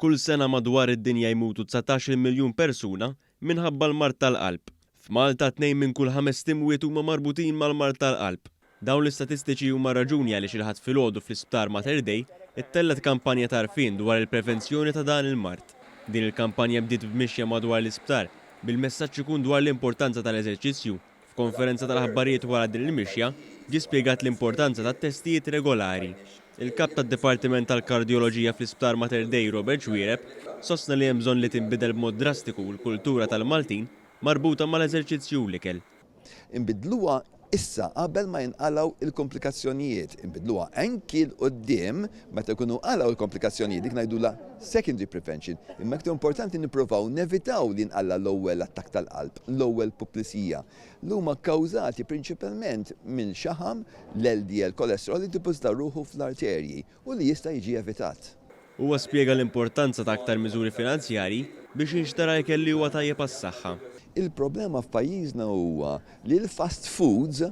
Kull sena madwar id-dinja jmutu 19 miljun persuna minħabba l-mart tal-qalb. F'Malta 2 minn kull 5 imwiet huma marbutin mal-mart tal-qalb. Dawn l-istatistiċi huma raġuni għaliex il-ħadd filgħodu fl-Isptar Mater Dei ittellet kampanja ta' għarfien dwar il-prevenzjoni ta' dan il-mart. Din il-kampanja bdiet b'mixja madwar l-isptar bil-messaġġ ikun dwar l-importanza tal-eżerċizzju. F'konferenza tal-aħbarijiet wara din il-mixja ġie spjegat l-importanza tat-testijiet regolari. Il-kap tad-Dipartiment tal-Kardjoloġija fl-Isptar Mater Dei Robert Xwiereb sostna li hemm bżonn li tinbidel b'mod drastiku l-kultura tal-Maltin marbuta mal-eżerċizzju l-ikel. Inbidluha issa qabel ma jinqalgħu il-komplikazzjonijiet, inbidluha anki l-qudiem meta jkunu qalgħu il-komplikazzjonijiet dik ngħidulha secondary prevention. Imma aktar importanti nippruvaw nevitaw li nqalla l-ewwel attakk tal-qalb, l-ewwel puplisija li huma kkawżati prinċipalment minn xaħam l-LDL cholesterol li dippożita ruħu fl-arterji u li jista' jiġi evitat. Huwa spjega l-importanza ta' aktar miżuri finanzjarji biex jinxtara ikel li huwa tajjeb għas-saħħa. Il-problema f'pajjiżna huwa li l-fast foods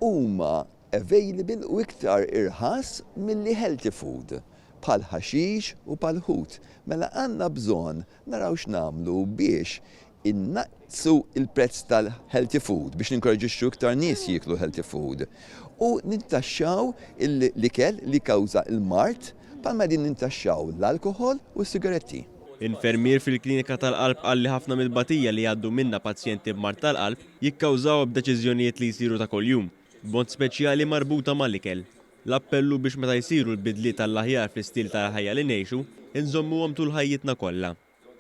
huma available u iktar irħas milli healthy food bħal ħaxix u bħal ħut. Mela għandna bżonn naraw x'nagħmlu biex innaqsu il-prezz tal-healthy food biex ninkoraġixxu iktar nies jieklu healthy food u nintaxxaw l-ikel li kawża l-mart bħalma din nintaxxaw l-alkoħol u s-sigaretti. Infermier fil-klinika tal-qalb qal li ħafna mill-batija li għaddu minna pazjenti b'mart tal-qalb jikkawżaw b'deċiżjonijiet li jsiru ta' kuljum, b'mod speċjali marbuta mal-ikel. L-appellu biex meta jsiru l-bidliet tal-aħjar fl-istil tal-ħajja li ngħixu, inżommuhom tul ħajjitna kollha.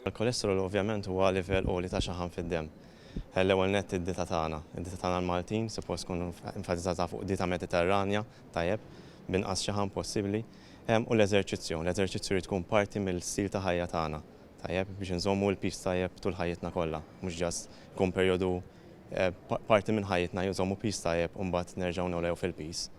Il-kolesterol ovvjament huwa livell għoli ta' xaħam fid-demm. L-ewwel nett id-dieta tagħna. Id-dieta tagħna l-Maltin suppost tkun enfatizzata fuq dieta mediterranja tajjeb b'inqas xaħam possibbli. U l-eżerċizzju. L-eżerċizzju tkun parti mill-stil ta' ħajja tagħna. Tajjeb biex nżommu l-pis tajjeb tul ħajjitna kollha, mhux ġast kun perjodu parti minn ħajjitna jżommu pis tajjeb u mbagħad nerġgħu newlew fil-pis.